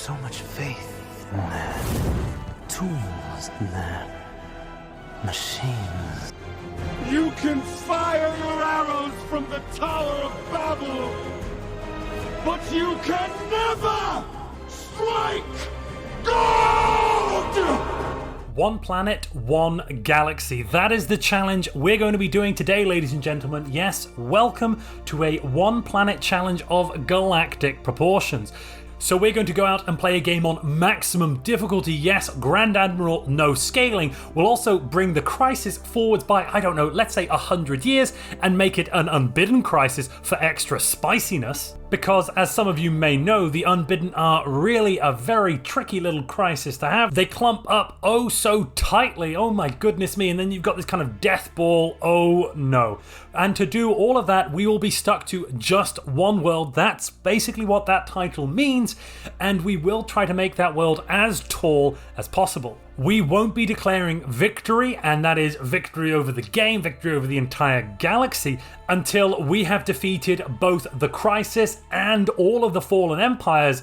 so much faith in their tools, in their machines. You can fire your arrows from the Tower of Babel, but you can never strike gold! One planet, one galaxy. That is the challenge we're going to be doing today, ladies and gentlemen. Yes, welcome to a one planet challenge of galactic proportions. So we're going to go out and play a game on maximum difficulty. Yes, Grand Admiral, no scaling. We'll also bring the crisis forwards by, I don't know, let's say 100 years and make it an Unbidden crisis for extra spiciness. Because, as some of you may know, the Unbidden are really a very tricky little crisis to have. They clump up oh so tightly, oh my goodness me, and then you've got this kind of death ball, oh no. And to do all of that, we will be stuck to just one world. That's basically what that title means, and we will try to make that world as tall as possible. We won't be declaring victory, and that is victory over the game, victory over the entire galaxy, until we have defeated both the Crisis and all of the fallen empires,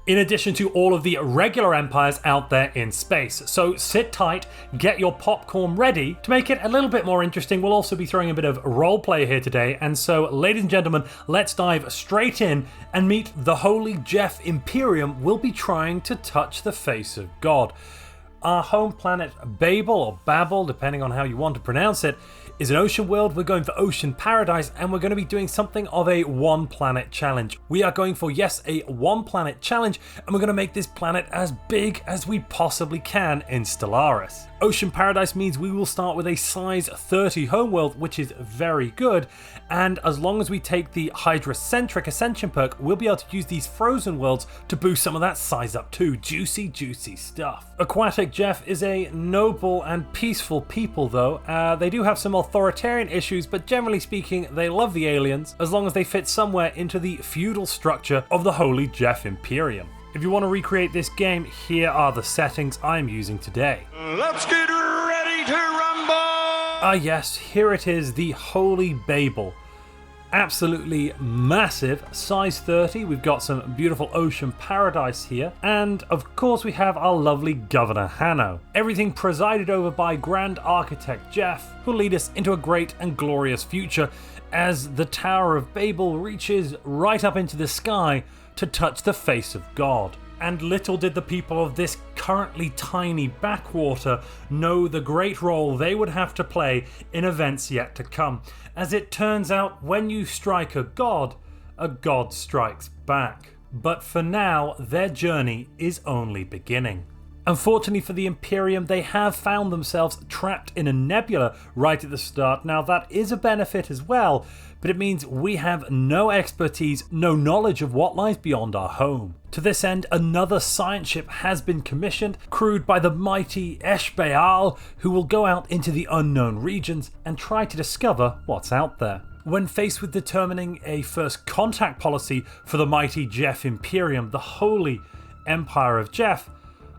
in addition to all of the regular empires out there in space. So sit tight, get your popcorn ready. To make it a little bit more interesting, we'll also be throwing a bit of roleplay here today, and so, ladies and gentlemen, let's dive straight in and meet the Holy Jeff Imperium. Will be trying to touch the face of God. Our home planet Babel, or Babel, depending on how you want to pronounce it, is an ocean world. We're going for ocean paradise, and we're going to be doing something of a one planet challenge. We are going for, yes, a one planet challenge, and we're going to make this planet as big as we possibly can in Stellaris. Ocean paradise means we will start with a size 30 homeworld, which is very good, and as long as we take the Hydra-centric ascension perk, we'll be able to use these frozen worlds to boost some of that size up too. Juicy, juicy stuff. Aquatic Jeff is a noble and peaceful people though. They do have some authoritarian issues, but generally speaking, they love the aliens as long as they fit somewhere into the feudal structure of the Holy Jeff Imperium. If you want to recreate this game, here are the settings I'm using today. Let's get ready to rumble! Yes, here it is, the Holy Babel. Absolutely massive, size 30. We've got some beautiful ocean paradise here, and of course we have our lovely Governor Hanno. Everything presided over by Grand Architect Jeff, who'll lead us into a great and glorious future as the Tower of Babel reaches right up into the sky to touch the face of God. And little did the people of this currently tiny backwater know the great role they would have to play in events yet to come. As it turns out, when you strike a god strikes back. But for now, their journey is only beginning. Unfortunately for the Imperium, they have found themselves trapped in a nebula right at the start. Now that is a benefit as well, but it means we have no expertise, no knowledge of what lies beyond our home. To this end, another science ship has been commissioned, crewed by the mighty Eshbaal, who will go out into the unknown regions and try to discover what's out there. When faced with determining a first contact policy for the mighty Jeff Imperium, the Holy Empire of Jeff,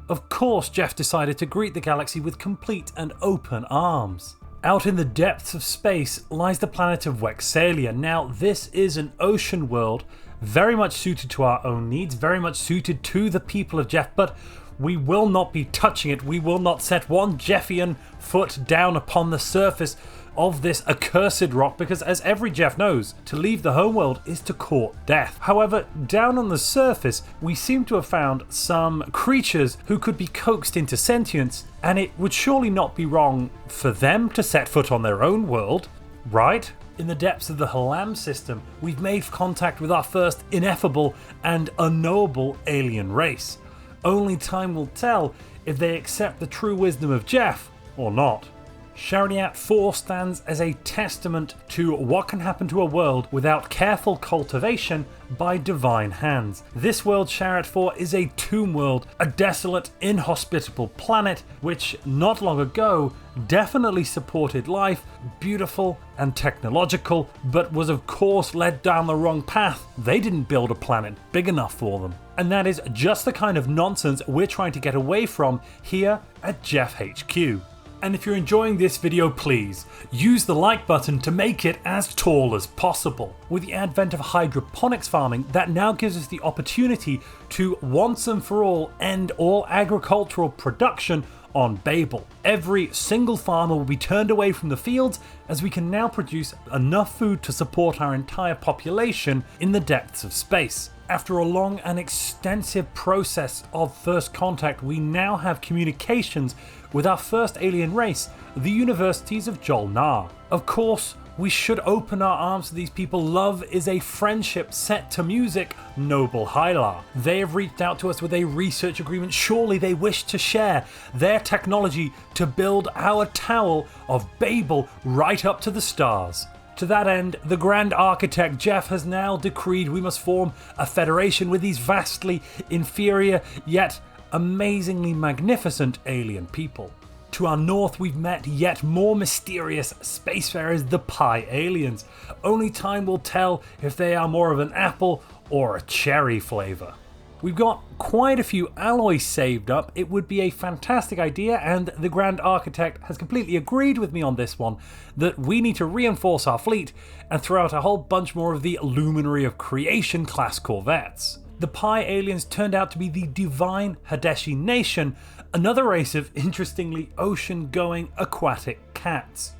of course Jeff decided to greet the galaxy with complete and open arms. Out in the depths of space lies the planet of Wexalia. Now this is an ocean world, very much suited to our own needs, very much suited to the people of Jeff, but we will not be touching it. We will not set one Jeffian foot down upon the surface of this accursed rock, because as every Jeff knows, to leave the homeworld is to court death. However, down on the surface, we seem to have found some creatures who could be coaxed into sentience, and it would surely not be wrong for them to set foot on their own world, right? In the depths of the Halam system, we've made contact with our first ineffable and unknowable alien race. Only time will tell if they accept the true wisdom of Jeff or not. Shariat 4 stands as a testament to what can happen to a world without careful cultivation by divine hands. This world, Shariat 4, is a tomb world, a desolate, inhospitable planet which not long ago definitely supported life, beautiful and technological, but was of course led down the wrong path. They didn't build a planet big enough for them. And that is just the kind of nonsense we're trying to get away from here at Jeff HQ. And if you're enjoying this video, please use the like button to make it as tall as possible. With the advent of hydroponics farming, that now gives us the opportunity to once and for all end all agricultural production on Babel. Every single farmer will be turned away from the fields, as we can now produce enough food to support our entire population in the depths of space. After a long and extensive process of first contact, we now have communications with our first alien race, the Universities of Jol-Nar. Of course, we should open our arms to these people. Love is a friendship set to music, noble Hylar. They have reached out to us with a research agreement. Surely they wish to share their technology to build our Tower of Babel right up to the stars. To that end, the Grand Architect Jeff has now decreed we must form a federation with these vastly inferior yet amazingly magnificent alien people. To our north, we've met yet more mysterious spacefarers, the Pi aliens. Only time will tell if they are more of an apple or a cherry flavour. We've got quite a few alloys saved up. It would be a fantastic idea, and the Grand Architect has completely agreed with me on this one, that we need to reinforce our fleet and throw out a whole bunch more of the Luminary of Creation class corvettes. The Pi aliens turned out to be the Divine Hadeshi Nation, another race of interestingly ocean-going aquatic cats.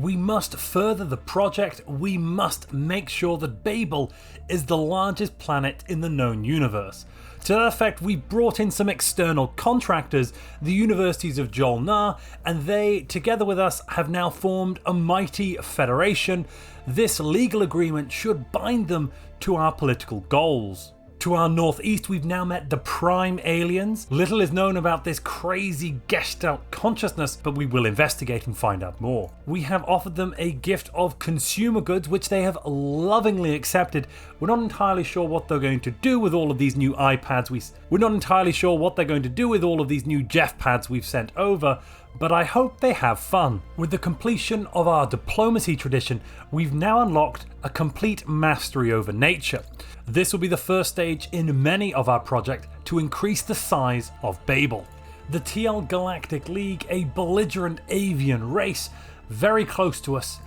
We must further the project. We must make sure that Babel is the largest planet in the known universe. To that effect, we brought in some external contractors, the Universities of Jol-Nar, and they, together with us, have now formed a mighty federation. This legal agreement should bind them to our political goals. To our northeast, we've now met the Prime aliens. Little is known about this crazy Gestalt consciousness, but we will investigate and find out more. We have offered them a gift of consumer goods, which they have lovingly accepted. We're not entirely sure what they're going to do with all of these new iPads. We're not entirely sure what they're going to do with all of these new Jeff pads we've sent over, but I hope they have fun. With the completion of our diplomacy tradition, we've now unlocked a complete mastery over nature. This will be the first stage in many of our projects to increase the size of Babel. The TL Galactic League, a belligerent avian race, very close to us,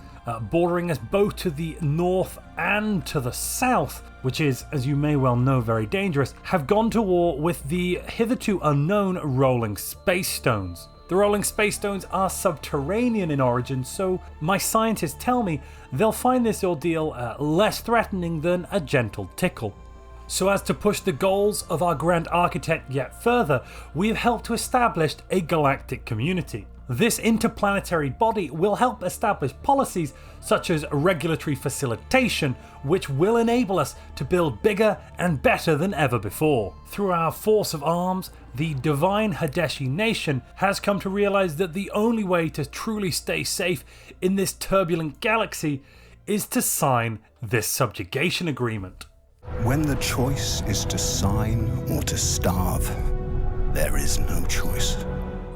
bordering us both to the north and to the south, which is, as you may well know, very dangerous, have gone to war with the hitherto unknown Rolling Space Stones. The Rolling Space Stones are subterranean in origin, so my scientists tell me they'll find this ordeal less threatening than a gentle tickle. So as to push the goals of our Grand Architect yet further, we have helped to establish a galactic community. This interplanetary body will help establish policies such as regulatory facilitation, which will enable us to build bigger and better than ever before. Through our force of arms, the Divine Hadeshi Nation has come to realize that the only way to truly stay safe in this turbulent galaxy is to sign this subjugation agreement. When the choice is to sign or to starve, there is no choice.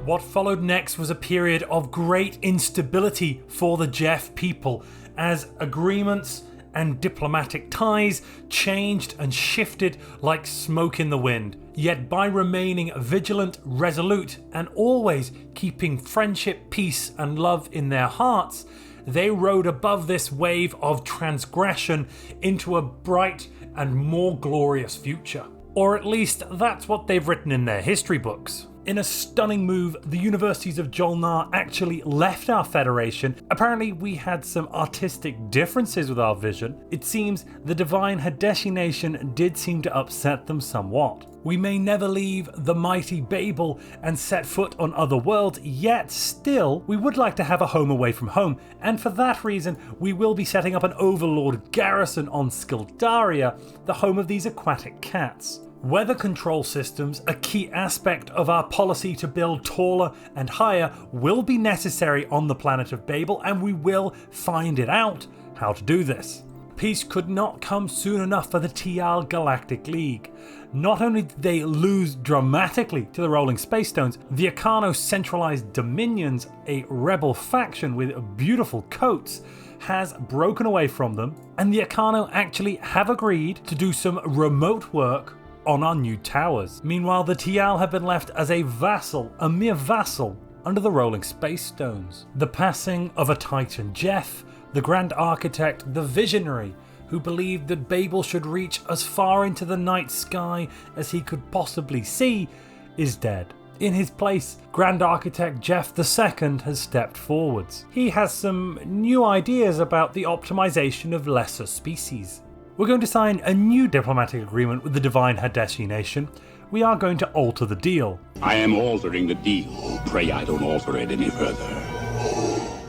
What followed next was a period of great instability for the Jeff people, as agreements and diplomatic ties changed and shifted like smoke in the wind. Yet by remaining vigilant, resolute, and always keeping friendship, peace, and love in their hearts, they rode above this wave of transgression into a bright and more glorious future. Or at least that's what they've written in their history books. In a stunning move, the Universities of Jol-Nar actually left our federation. Apparently we had some artistic differences with our vision. It seems the Divine Hadeshi Nation did seem to upset them somewhat. We may never leave the mighty Babel and set foot on other worlds, yet still we would like to have a home away from home, and for that reason we will be setting up an overlord garrison on Skildaria, the home of these aquatic cats. Weather control systems, a key aspect of our policy to build taller and higher, will be necessary on the planet of Babel, and we will find it out how to do this. Peace could not come soon enough for the TL Galactic League. Not only did they lose dramatically to the Rolling Space Stones, the Akano centralized dominions, a rebel faction with beautiful coats, has broken away from them, and the Akano actually have agreed to do some remote work on our new towers. Meanwhile, the TL have been left as a vassal, a mere vassal, under the rolling space stones. The passing of a Titan, Jeff, the Grand Architect, the Visionary, who believed that Babel should reach as far into the night sky as he could possibly see, is dead. In his place, Grand Architect Jeff II has stepped forwards. He has some new ideas about the optimization of lesser species. We're going to sign a new diplomatic agreement with the Divine Hadeshi Nation. We are going to alter the deal. I am altering the deal. Pray I don't alter it any further.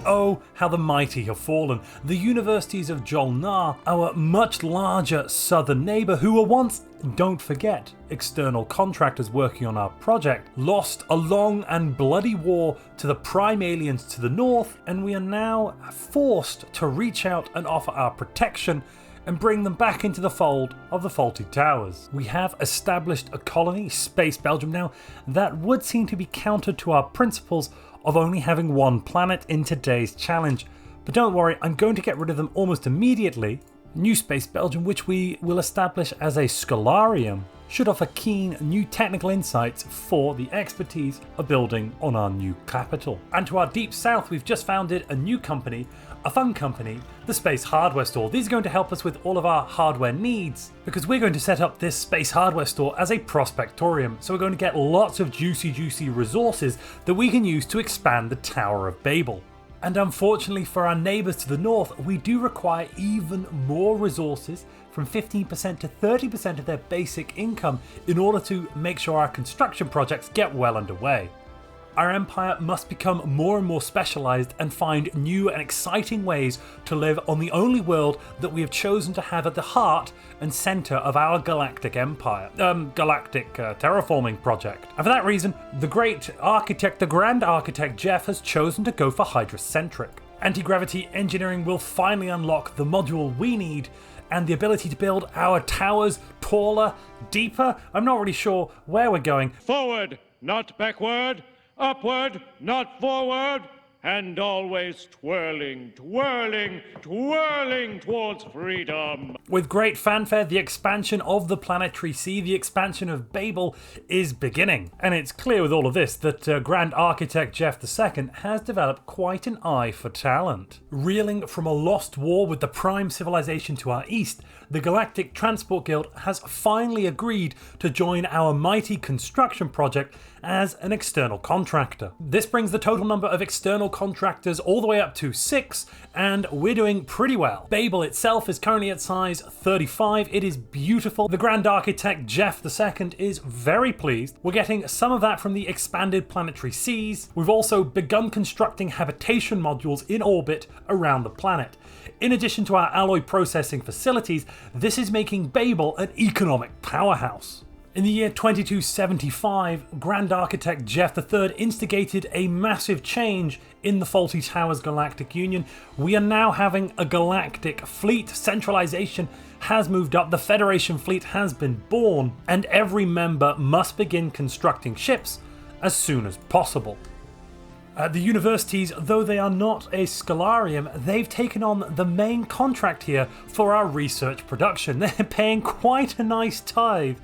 Oh, how the mighty have fallen. The universities of Jolnar, our much larger southern neighbour, who were once, don't forget, external contractors working on our project, lost a long and bloody war to the prime aliens to the north, and we are now forced to reach out and offer our protection and bring them back into the fold of the Faulty Towers. We have established a colony, Space Belgium now, that would seem to be counter to our principles of only having one planet in today's challenge. But don't worry, I'm going to get rid of them almost immediately. New Space Belgium, which we will establish as a Stellarium, should offer keen new technical insights for the expertise of building on our new capital. And to our deep south, we've just founded a new company, a fun company, the Space Hardware Store. These are going to help us with all of our hardware needs, because we're going to set up this Space Hardware Store as a prospectorium. So we're going to get lots of juicy resources that we can use to expand the Tower of Babel. And unfortunately for our neighbours to the north, we do require even more resources, from 15% to 30% of their basic income, in order to make sure our construction projects get well underway. Our empire must become more and more specialised and find new and exciting ways to live on the only world that we have chosen to have at the heart and centre of our galactic empire, galactic terraforming project. And for that reason, the Grand Architect Jeff has chosen to go for hydrocentric. Anti-gravity engineering will finally unlock the module we need, and the ability to build our towers taller, deeper. I'm not really sure where we're going. Forward, not backward. Upward, not forward. And always twirling towards freedom. With great fanfare, the expansion of the planetary sea, the expansion of Babel, is beginning. And it's clear with all of this that Grand Architect Jeff II has developed quite an eye for talent. Reeling from a lost war with the prime civilization to our east, the Galactic Transport Guild has finally agreed to join our mighty construction project as an external contractor. This brings the total number of external contractors all the way up to 6, and we're doing pretty well. Babel itself is currently at size 35. It is beautiful. The Grand Architect Jeff II is very pleased. We're getting some of that from the expanded planetary seas. We've also begun constructing habitation modules in orbit around the planet. In addition to our alloy processing facilities, this is making Babel an economic powerhouse. In the year 2275, Grand Architect Jeff III instigated a massive change in the Faulty Towers Galactic Union. We are now having a galactic fleet. Centralization has moved up, the Federation fleet has been born, and every member must begin constructing ships as soon as possible. The universities, though they are not a Stellarium, they've taken on the main contract here for our research production. They're paying quite a nice tithe,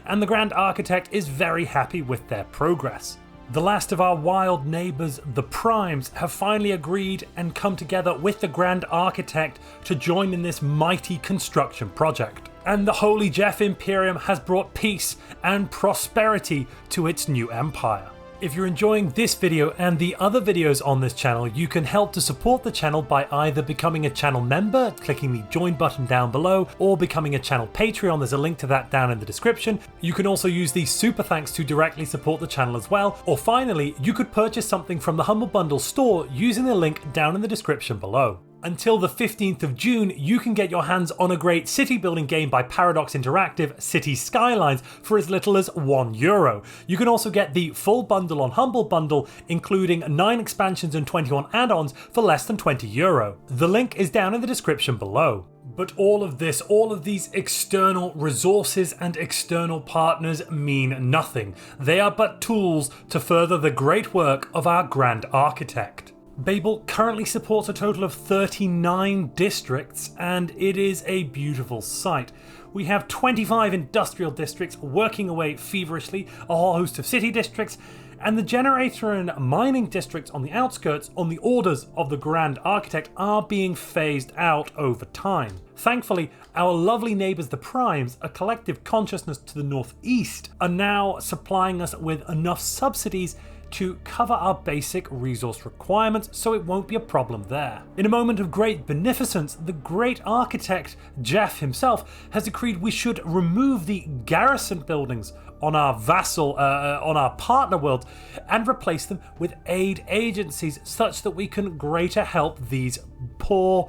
and the Grand Architect is very happy with their progress. The last of our wild neighbours, the Primes, have finally agreed and come together with the Grand Architect to join in this mighty construction project. And the Holy Jeff Imperium has brought peace and prosperity to its new empire. If you're enjoying this video and the other videos on this channel, you can help to support the channel by either becoming a channel member, clicking the join button down below, or becoming a channel Patreon. There's a link to that down in the description. You can also use the super thanks to directly support the channel as well. Or finally, you could purchase something from the Humble Bundle store using the link down in the description below. Until the 15th of June, you can get your hands on a great city building game by Paradox Interactive, City Skylines, for as little as €1. You can also get the full bundle on Humble Bundle, including 9 expansions and 21 add-ons for less than €20. The link is down in the description below. But all of these external resources and external partners mean nothing. They are but tools to further the great work of our Grand Architect. Babel currently supports a total of 39 districts, and it is a beautiful sight. We have 25 industrial districts working away feverishly, a whole host of city districts, and the generator and mining districts on the outskirts, on the orders of the Grand Architect, are being phased out over time. Thankfully, our lovely neighbours the Primes, a collective consciousness to the northeast, are now supplying us with enough subsidies to cover our basic resource requirements, so it won't be a problem there. In a moment of great beneficence, the great architect, Jeff himself, has decreed we should remove the garrison buildings on our on our partner worlds, and replace them with aid agencies such that we can greater help these poor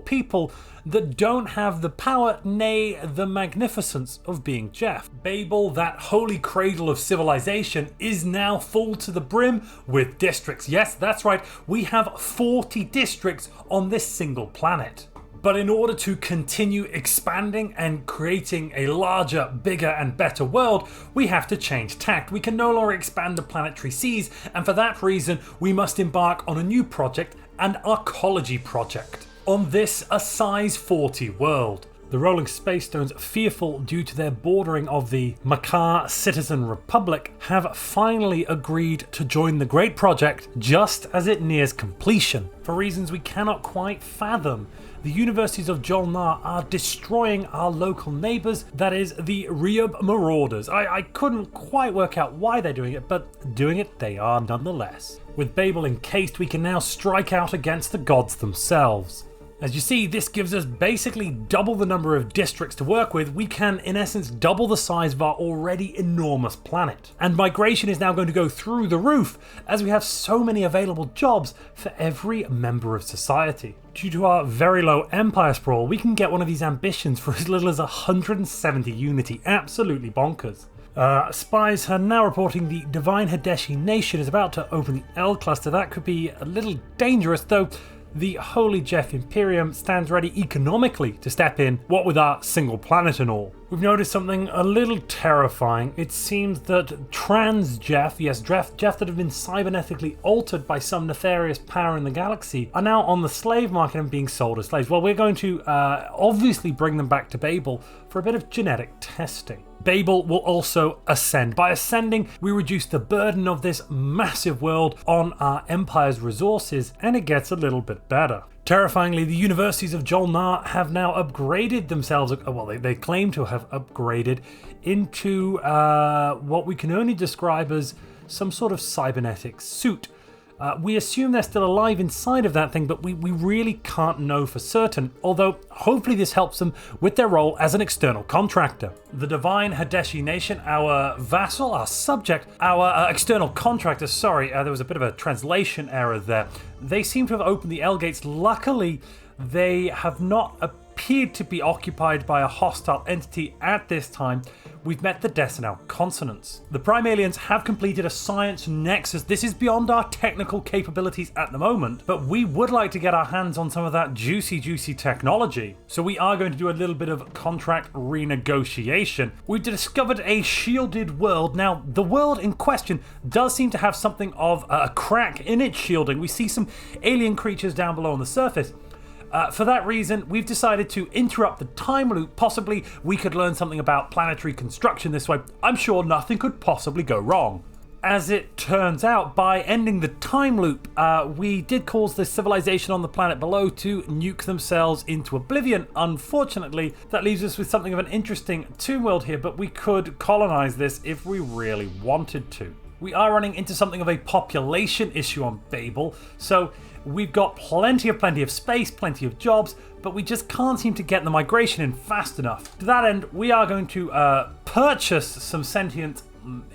people that don't have the power, nay, the magnificence of being Jeff. Babel, that holy cradle of civilization, is now full to the brim with districts. Yes, that's right, we have 40 districts on this single planet. But in order to continue expanding and creating a larger, bigger and better world, we have to change tact. We can no longer expand the planetary seas, and for that reason we must embark on a new project, an arcology project. On this, a size 40 world. The Rolling Space Stones, fearful due to their bordering of the Makar Citizen Republic, have finally agreed to join the great project just as it nears completion. For reasons we cannot quite fathom, the universities of Jolnar are destroying our local neighbours, that is, the Ryub Marauders. I couldn't quite work out why they're doing it, but doing it they are nonetheless. With Babel encased, we can now strike out against the gods themselves. As you see, this gives us basically double the number of districts to work with. We can, in essence, double the size of our already enormous planet. And migration is now going to go through the roof, as we have so many available jobs for every member of society. Due to our very low empire sprawl, we can get one of these ambitions for as little as 170 unity. Absolutely bonkers. Spies are now reporting the Divine Hadeshi nation is about to open the L cluster. That could be a little dangerous, though. The Holy Jeff Imperium stands ready economically to step in, what with our single planet and all. We've noticed something a little terrifying. It seems that trans Jeff, yes, Jeff that have been cybernetically altered by some nefarious power in the galaxy, are now on the slave market and being sold as slaves. Well, we're going to obviously bring them back to Babel for a bit of genetic testing. Babel will also ascend. By ascending, we reduce the burden of this massive world on our Empire's resources, and it gets a little bit better. Terrifyingly, the universities of Jolnar have now upgraded themselves, well, they claim to have upgraded into what we can only describe as some sort of cybernetic suit. We assume they're still alive inside of that thing, but we really can't know for certain, although hopefully this helps them with their role as an external contractor. The Divine Hadeshi nation, our vassal, our subject, our external contractor, sorry, there was a bit of a translation error there. They seem to have opened the L gates. Luckily, they have not appeared to be occupied by a hostile entity at this time. We've met the Decennial consonants. The Prime Aliens have completed a science nexus. This is beyond our technical capabilities at the moment, but we would like to get our hands on some of that juicy technology. So we are going to do a little bit of contract renegotiation. We've discovered a shielded world. Now, the world in question does seem to have something of a crack in its shielding. We see some alien creatures down below on the surface. For that reason, we've decided to interrupt the time loop. Possibly we could learn something about planetary construction this way. I'm sure nothing could possibly go wrong. As it turns out, by ending the time loop, we did cause the civilization on the planet below to nuke themselves into oblivion. Unfortunately, that leaves us with something of an interesting tomb world here, but we could colonize this if we really wanted to. We are running into something of a population issue on Babel, so we've got plenty of space, plenty of jobs, but we just can't seem to get the migration in fast enough. To that end, we are going to purchase some sentient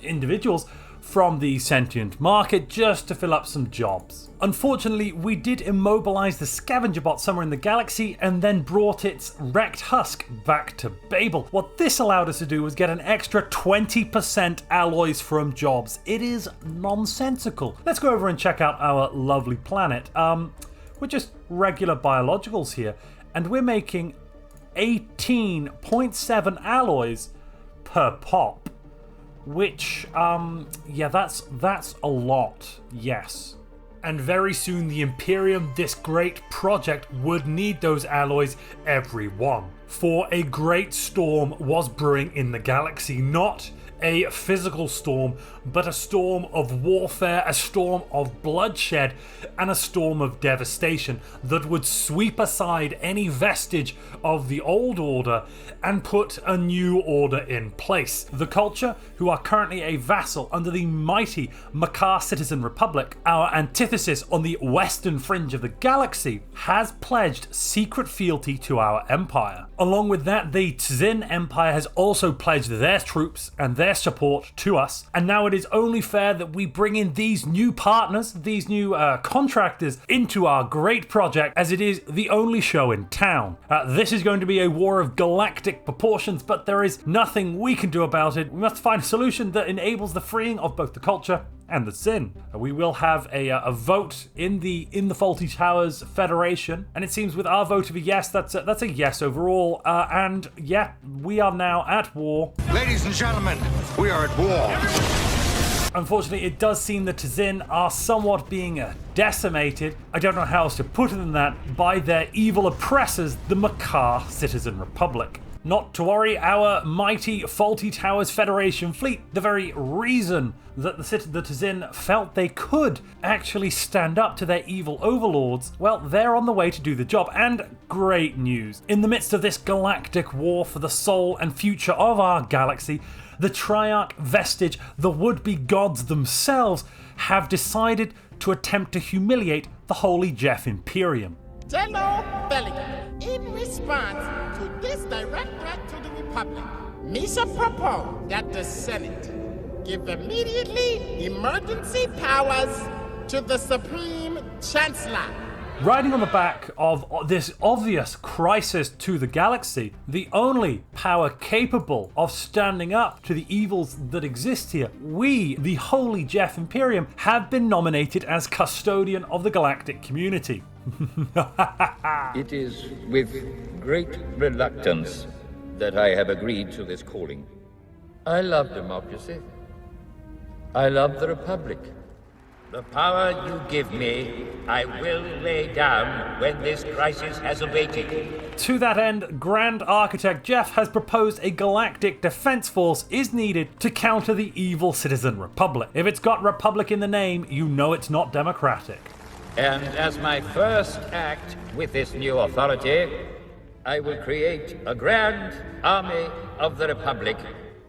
individuals from the sentient market just to fill up some jobs. Unfortunately, we did immobilize the scavenger bot somewhere in the galaxy and then brought its wrecked husk back to Babel. What this allowed us to do was get an extra 20% alloys from jobs. It is nonsensical. Let's go over and check out our lovely planet. We're just regular biologicals here, and we're making 18.7 alloys per pop. Which, yeah, that's a lot, yes. And very soon the Imperium, this great project, would need those alloys, every one. For a great storm was brewing in the galaxy, not a physical storm, but a storm of warfare, a storm of bloodshed, and a storm of devastation that would sweep aside any vestige of the old order and put a new order in place. The culture, who are currently a vassal under the mighty Makar Citizen Republic, our antithesis on the western fringe of the galaxy, has pledged secret fealty to our empire. Along with that, the Tzin Empire has also pledged their troops and their support to us, and now it is only fair that we bring in these new partners, these new contractors into our great project, as it is the only show in town. This is going to be a war of galactic proportions, but there is nothing we can do about it. We must find a solution that enables the freeing of both the culture and the Sin. We will have a vote in the Faulty Towers Federation, and it seems with our vote of a yes, that's a yes overall. And yeah, we are now at war. Ladies and gentlemen, we are at war. Unfortunately, it does seem the Tzin are somewhat being decimated, I don't know how else to put it than that, by their evil oppressors, the Makar Citizen Republic. Not to worry, our mighty Faulty Towers Federation fleet, the very reason that the Tzin felt they could actually stand up to their evil overlords, well, they're on the way to do the job. And great news. In the midst of this galactic war for the soul and future of our galaxy, the Triarch Vestige, the would-be gods themselves, have decided to attempt to humiliate the Holy Jeff Imperium. Hello, Delegate. In response to this direct threat to the Republic, Misha proposed that the Senate give immediately emergency powers to the Supreme Chancellor. Riding on the back of this obvious crisis to the galaxy, the only power capable of standing up to the evils that exist here, we, the Holy Jeff Imperium, have been nominated as custodian of the galactic community. It is with great reluctance that I have agreed to this calling. I love democracy. I love the Republic. The power you give me, I will lay down when this crisis has abated. To that end, Grand Architect Jeff has proposed a galactic defense force is needed to counter the evil Citizen Republic. If it's got Republic in the name, you know it's not democratic. And as my first act with this new authority, I will create a grand army of the Republic.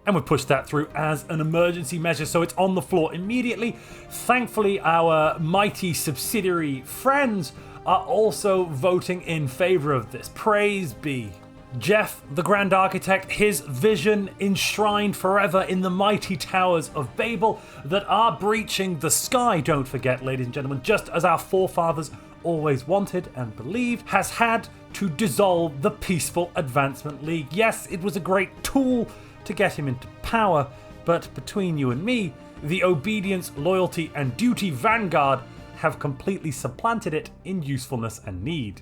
And we pushed that through as an emergency measure, so it's on the floor immediately. Thankfully, our mighty subsidiary friends are also voting in favor of this. Praise be. Jeff, the Grand Architect, his vision enshrined forever in the mighty towers of Babel that are breaching the sky, don't forget, ladies and gentlemen, just as our forefathers always wanted and believed, has had to dissolve the Peaceful Advancement League. Yes, it was a great tool to get him into power, but between you and me, the Obedience, Loyalty, and Duty Vanguard have completely supplanted it in usefulness and need.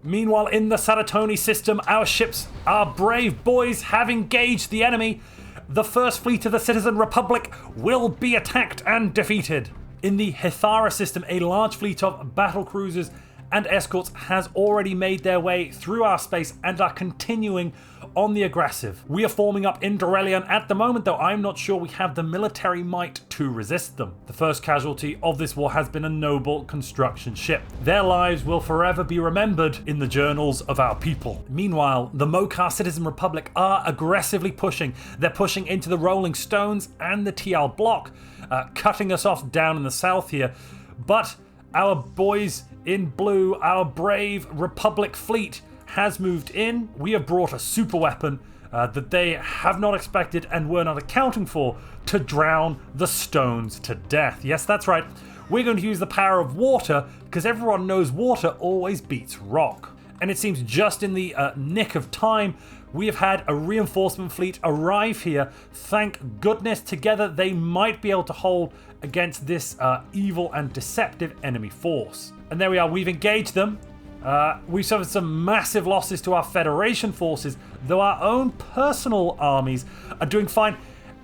Meanwhile, in the Saratoni system, our ships, our brave boys, have engaged the enemy. The First Fleet of the Citizen Republic will be attacked and defeated. In the Hithara system, a large fleet of battle cruisers and escorts has already made their way through our space and are continuing on the aggressive. We are forming up in Dorelion at the moment, though I'm not sure we have the military might to resist them. The first casualty of this war has been a noble construction ship. Their lives will forever be remembered in the journals of our people. Meanwhile, the Mokar Citizen Republic are aggressively pushing. They're pushing into the Rolling Stones and the TL block, cutting us off down in the south here. But our boys in blue, our brave Republic fleet, has moved in. We have brought a super weapon that they have not expected and were not accounting for to drown the stones to death. Yes, that's right. We're going to use the power of water because everyone knows water always beats rock. And it seems just in the nick of time, we have had a reinforcement fleet arrive here. Thank goodness, together they might be able to hold against this evil and deceptive enemy force. And there we are, we've engaged them. We've suffered some massive losses to our Federation forces, though our own personal armies are doing fine.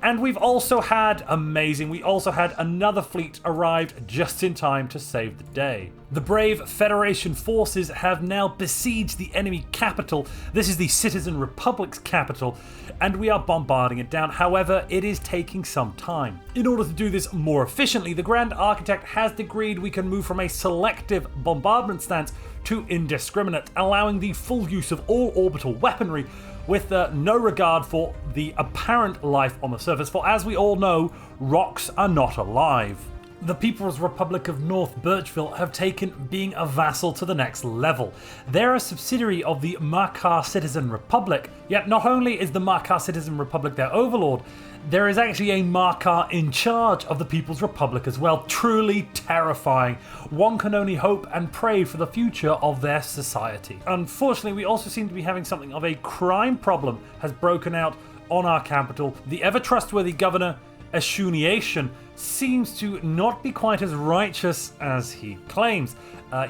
And we've also had, amazing, we also had another fleet arrived just in time to save the day. The brave Federation forces have now besieged the enemy capital. This is the Citizen Republic's capital, and we are bombarding it down. However, it is taking some time. In order to do this more efficiently, the Grand Architect has decreed we can move from a selective bombardment stance to indiscriminate, allowing the full use of all orbital weaponry with no regard for the apparent life on the surface, for as we all know, rocks are not alive. The People's Republic of North Birchville have taken being a vassal to the next level. They're a subsidiary of the Makar Citizen Republic, yet not only is the Makar Citizen Republic their overlord, there is actually a Makar in charge of the People's Republic as well. Truly terrifying. One can only hope and pray for the future of their society. Unfortunately, we also seem to be having something of a crime problem has broken out on our capital. The ever-trustworthy Governor Ashuniation seems to not be quite as righteous as he claims.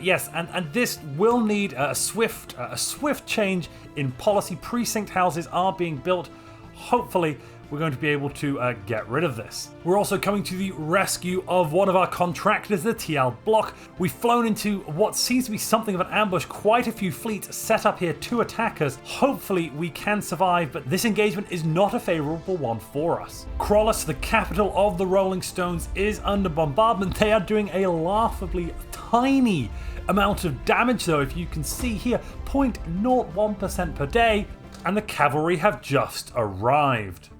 Yes, and this will need a swift change in policy. Precinct houses are being built. Hopefully, we're going to be able to get rid of this. We're also coming to the rescue of one of our contractors, the TL Block. We've flown into what seems to be something of an ambush. Quite a few fleets set up here to attack us. Hopefully we can survive, but this engagement is not a favorable one for us. Krolus, the capital of the Rolling Stones, is under bombardment. They are doing a laughably tiny amount of damage though, if you can see here, 0.01% per day, and the cavalry have just arrived.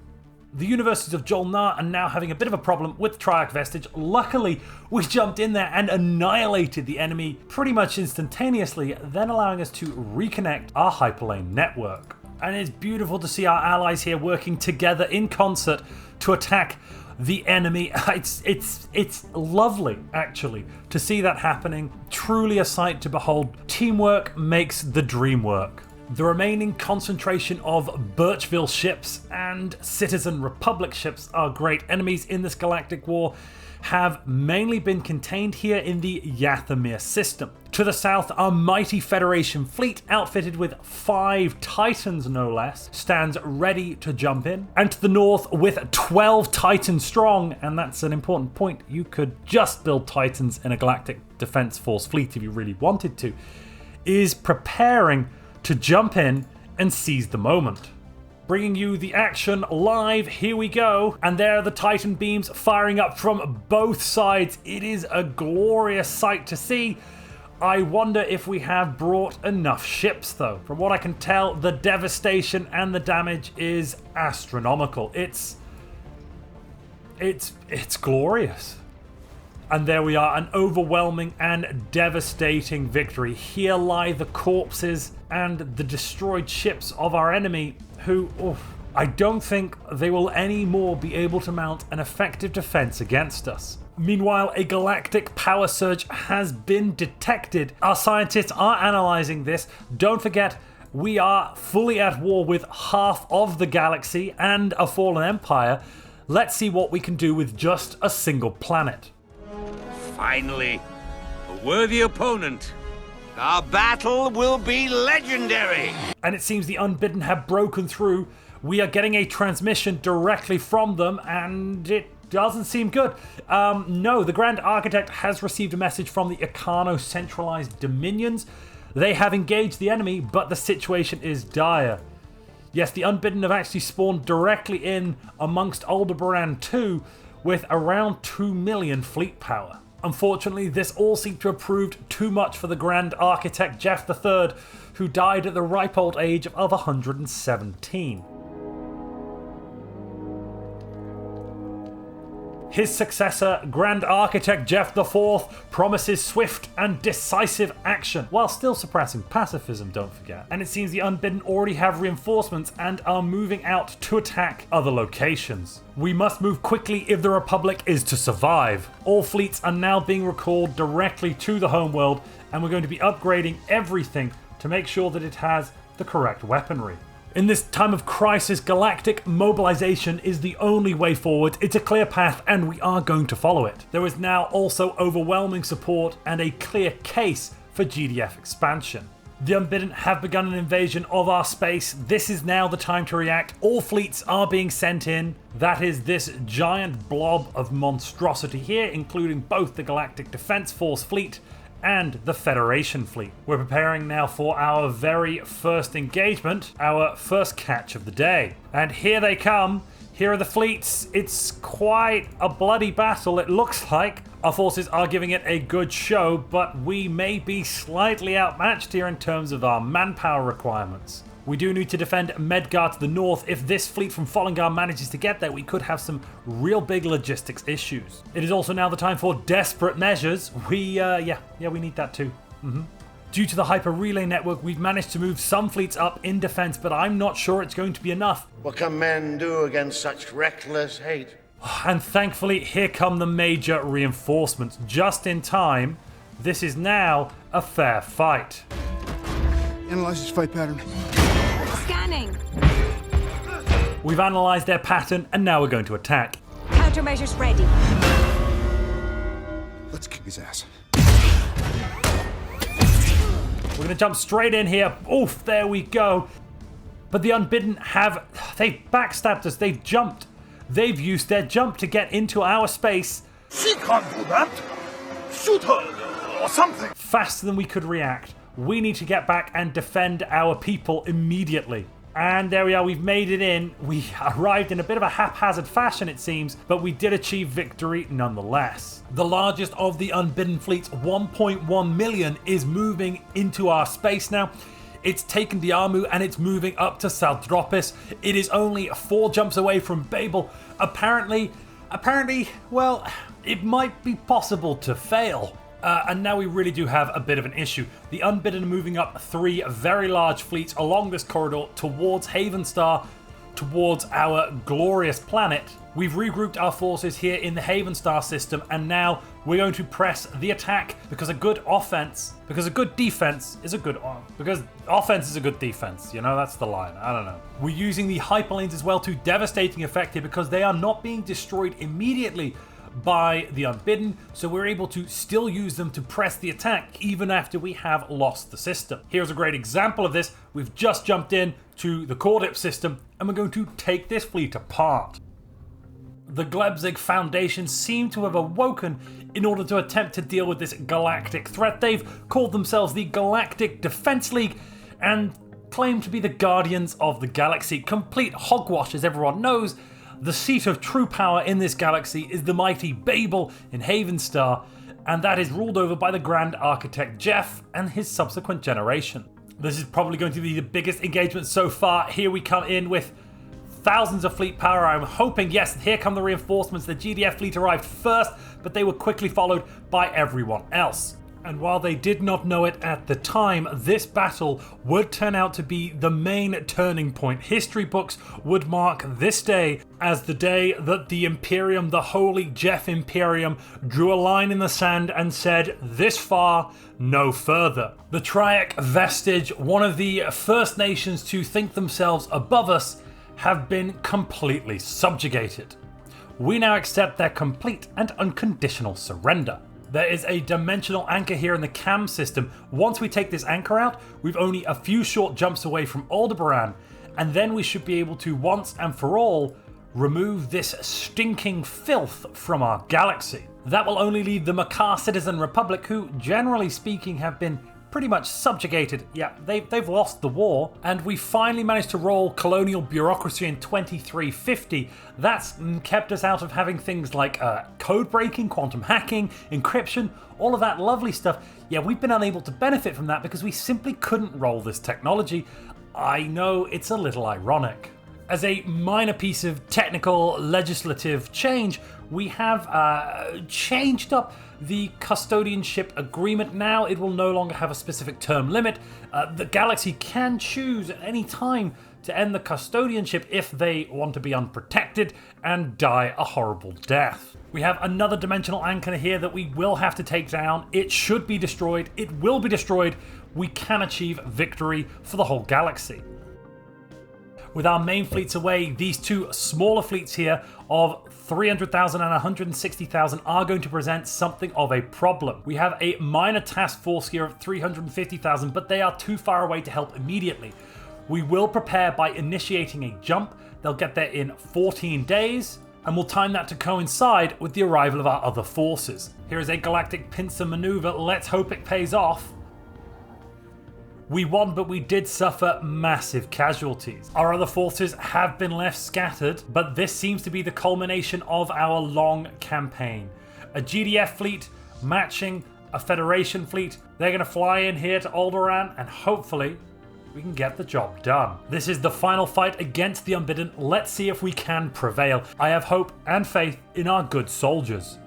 The universities of Jolnar are now having a bit of a problem with Triarch Vestige. Luckily, we jumped in there and annihilated the enemy pretty much instantaneously, then allowing us to reconnect our hyperlane network. And it's beautiful to see our allies here working together in concert to attack the enemy. It's lovely, actually, to see that happening. Truly a sight to behold. Teamwork makes the dream work. The remaining concentration of Birchville ships and Citizen Republic ships, our great enemies in this galactic war, have mainly been contained here in the Yathamir system. To the south, our mighty Federation fleet, outfitted with 5 Titans no less, stands ready to jump in. And to the north, with 12 Titans strong, and that's an important point, you could just build Titans in a Galactic Defense Force fleet if you really wanted to, is preparing to jump in and seize the moment. Bringing you the action live, here we go. And there are the Titan beams firing up from both sides. It is a glorious sight to see. I wonder if we have brought enough ships though. From what I can tell, the devastation and the damage is astronomical. It's glorious. And there we are, an overwhelming and devastating victory. Here lie the corpses and the destroyed ships of our enemy, who, I don't think they will anymore be able to mount an effective defense against us. Meanwhile, a galactic power surge has been detected. Our scientists are analyzing this. Don't forget, we are fully at war with half of the galaxy and a fallen empire. Let's see what we can do with just a single planet. Finally, a worthy opponent. Our battle will be legendary. And it seems the Unbidden have broken through. We are getting a transmission directly from them, and it doesn't seem good. No, the Grand Architect has received a message from the Ikano centralized dominions. They have engaged the enemy, but the situation is dire. Yes, the Unbidden have actually spawned directly in amongst Aldebaran 2 with around 2 million fleet power. Unfortunately, this all seemed to have proved too much for the Grand Architect Jeff III, who died at the ripe old age of 117. His successor, Grand Architect Jeff IV, promises swift and decisive action, while still suppressing pacifism, don't forget. And it seems the Unbidden already have reinforcements and are moving out to attack other locations. We must move quickly if the Republic is to survive. All fleets are now being recalled directly to the homeworld, and we're going to be upgrading everything to make sure that it has the correct weaponry. In this time of crisis, galactic mobilization is the only way forward. It's a clear path and we are going to follow it. There is now also overwhelming support and a clear case for GDF expansion. The Unbidden have begun an invasion of our space. This is now the time to react. All fleets are being sent in. That is this giant blob of monstrosity here, including both the Galactic Defense Force fleet and the Federation fleet. We're preparing now for our very first engagement, our first catch of the day. And here they come. Here are the fleets. It's quite a bloody battle, it looks like. Our forces are giving it a good show, but we may be slightly outmatched here in terms of our manpower requirements. We do need to defend Medgar to the north. If this fleet from Follingar manages to get there, we could have some real big logistics issues. It is also now the time for desperate measures. We need that too. Due to the hyper relay network, we've managed to move some fleets up in defense, but I'm not sure it's going to be enough. What can men do against such reckless hate? And thankfully, here come the major reinforcements just in time. This is now a fair fight. Analyze his fight pattern. Scanning. We've analysed their pattern and now we're going to attack. Countermeasures ready. Let's kick his ass. We're going to jump straight in here. Oof, there we go. But the Unbidden they've backstabbed us. They've jumped. They've used their jump to get into our space. She can't do that. Shoot her or something. Faster than we could react. We need to get back and defend our people immediately. And there we are, we've made it in. We arrived in a bit of a haphazard fashion, it seems, but we did achieve victory nonetheless. The largest of the Unbidden fleets, 1.1 million, is moving into our space now. It's taken Diarmu and it's moving up to Saldropis. It is only 4 jumps away from Babel. Apparently, well, it might be possible to fail. And now we really do have a bit of an issue. The Unbidden are moving up 3 very large fleets along this corridor towards Havenstar, towards our glorious planet. We've regrouped our forces here in the Havenstar system, and now we're going to press the attack because a good offense is a good defense, because offense is a good defense. You know, that's the line. I don't know. We're using the hyperlanes as well to devastating effect here because they are not being destroyed immediately by the Unbidden, so we're able to still use them to press the attack even after we have lost the system. Here's a great example of this. We've just jumped in to the Cordip system and we're going to take this fleet apart. The Glebzig Foundation seem to have awoken in order to attempt to deal with this galactic threat. They've called themselves the Galactic Defense League and claim to be the guardians of the galaxy. Complete hogwash, as everyone knows. The seat of true power in this galaxy is the mighty Babel in Havenstar, and that is ruled over by the Grand Architect Jeff and his subsequent generation. This is probably going to be the biggest engagement so far. Here we come in with thousands of fleet power. I'm hoping, yes, here come the reinforcements. The GDF fleet arrived first, but they were quickly followed by everyone else. And while they did not know it at the time, this battle would turn out to be the main turning point. History books would mark this day as the day that the Imperium, the Holy Jeff Imperium, drew a line in the sand and said, this far, no further. The Triac Vestige, one of the first nations to think themselves above us, have been completely subjugated. We now accept their complete and unconditional surrender. There is a dimensional anchor here in the cam system. Once we take this anchor out, we've only a few short jumps away from Aldebaran, and then we should be able to once and for all remove this stinking filth from our galaxy. That will only leave the Makar Citizen Republic, who generally speaking have been pretty much subjugated. Yeah, they've lost the war, and we finally managed to roll colonial bureaucracy in 2350. That's kept us out of having things like code breaking, quantum hacking, encryption, all of that lovely stuff. Yeah, we've been unable to benefit from that because we simply couldn't roll this technology. I know it's a little ironic. As a minor piece of technical legislative change, we have changed up the custodianship agreement. Now it will no longer have a specific term limit. The galaxy can choose at any time to end the custodianship if they want to be unprotected and die a horrible death. We have another dimensional anchor here that we will have to take down. It should be destroyed. It will be destroyed. We can achieve victory for the whole galaxy. With our main fleets away, these two smaller fleets here of 300,000 and 160,000 are going to present something of a problem. We have a minor task force here of 350,000, but they are too far away to help immediately. We will prepare by initiating a jump. They'll get there in 14 days, and we'll time that to coincide with the arrival of our other forces. Here is a galactic pincer maneuver. Let's hope it pays off. We won, but we did suffer massive casualties. Our other forces have been left scattered, but this seems to be the culmination of our long campaign. A GDF fleet matching a Federation fleet. They're going to fly in here to Alderaan, and hopefully we can get the job done. This is the final fight against the Unbidden. Let's see if we can prevail. I have hope and faith in our good soldiers.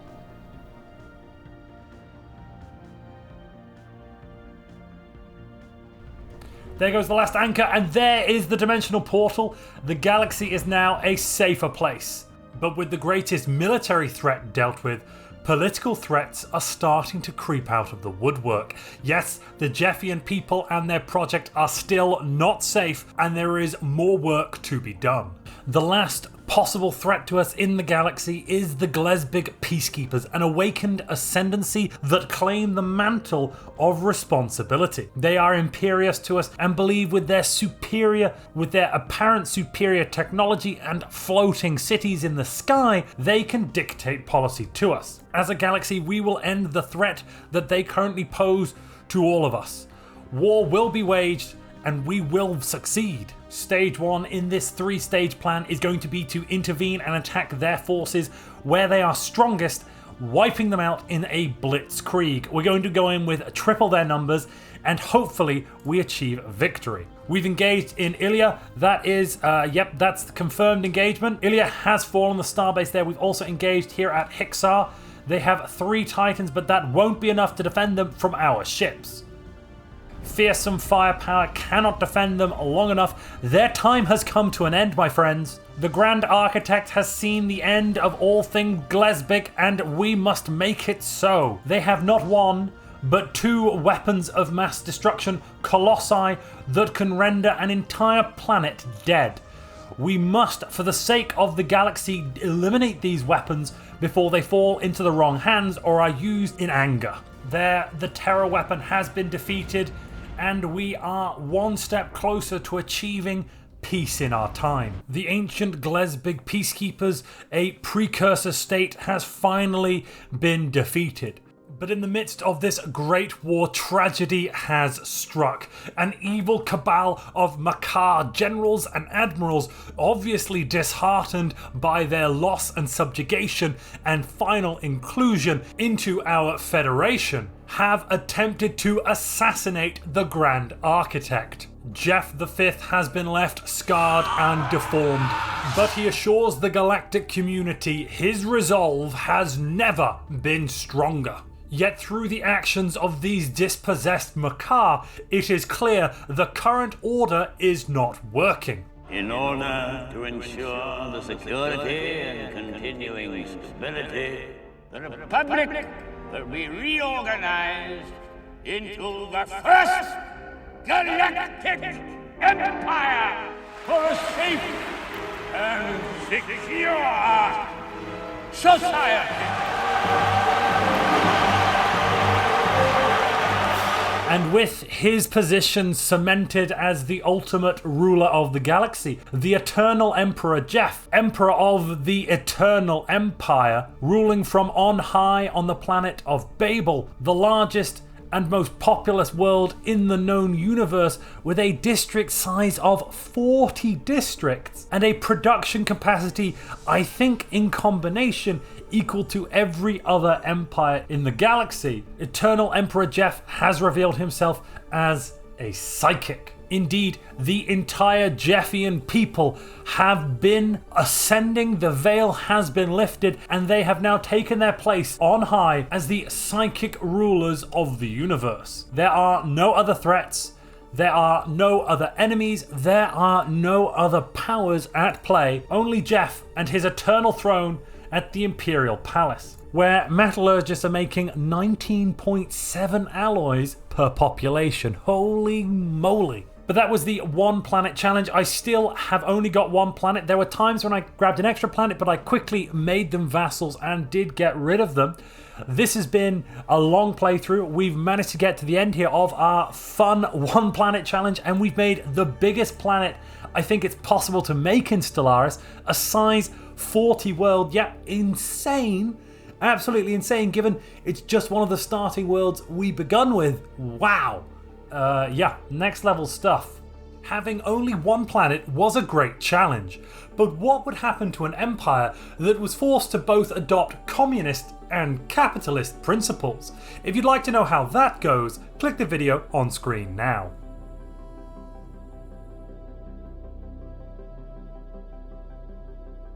There goes the last anchor, and there is the dimensional portal. The galaxy is now a safer place. But with the greatest military threat dealt with, political threats are starting to creep out of the woodwork. Yes, the Jeffian people and their project are still not safe, and there is more work to be done. The last possible threat to us in the galaxy is the Glesbig Peacekeepers, an awakened ascendancy that claim the mantle of responsibility. They are imperious to us and believe with their apparent superior technology and floating cities in the sky, they can dictate policy to us. As a galaxy, we will end the threat that they currently pose to all of us. War will be waged, and we will succeed. Stage 1 in this 3-stage plan is going to be to intervene and attack their forces where they are strongest, wiping them out in a blitzkrieg. We're going to go in with triple their numbers, and hopefully we achieve victory. We've engaged in Ilya. That is, that's the confirmed engagement. Ilya has fallen the starbase there. We've also engaged here at Hixar. They have 3 Titans, but that won't be enough to defend them from our ships. Fearsome firepower cannot defend them long enough. Their time has come to an end, my friends. The Grand Architect has seen the end of all things Glesbig, and we must make it so. They have not one, but 2 weapons of mass destruction, colossi that can render an entire planet dead. We must, for the sake of the galaxy, eliminate these weapons before they fall into the wrong hands or are used in anger. There, the terror weapon has been defeated, and we are one step closer to achieving peace in our time. The ancient Glesbig Peacekeepers, a precursor state, has finally been defeated. But in the midst of this great war, tragedy has struck. An evil cabal of Makar generals and admirals, obviously disheartened by their loss and subjugation and final inclusion into our Federation, have attempted to assassinate the Grand Architect. Jeff V has been left scarred and deformed, but he assures the galactic community his resolve has never been stronger. Yet through the actions of these dispossessed Makar, it is clear the current order is not working. In order to ensure the security and continuing stability, the Republic will be reorganized into the first Galactic Empire for a safe and secure society. And with his position cemented as the ultimate ruler of the galaxy, the Eternal Emperor Jeff, Emperor of the Eternal Empire, ruling from on high on the planet of Babel, the largest and most populous world in the known universe, with a district size of 40 districts and a production capacity, I think in combination, equal to every other empire in the galaxy. Eternal Emperor Jeff has revealed himself as a psychic. Indeed, the entire Jeffian people have been ascending, the veil has been lifted, and they have now taken their place on high as the psychic rulers of the universe. There are no other threats, there are no other enemies, there are no other powers at play, only Jeff and his eternal throne at the Imperial Palace, where metallurgists are making 19.7 alloys per population. Holy moly. But that was the one planet challenge. I still have only got one planet. There were times when I grabbed an extra planet, but I quickly made them vassals and did get rid of them. This has been a long playthrough. We've managed to get to the end here of our fun one planet challenge, and we've made the biggest planet I think it's possible to make in Stellaris, a size 40 world. Yeah, insane. Absolutely insane, given it's just one of the starting worlds we begun with. Wow. Yeah, next level stuff. Having only one planet was a great challenge, but what would happen to an empire that was forced to both adopt communist and capitalist principles? If you'd like to know how that goes, click the video on screen now.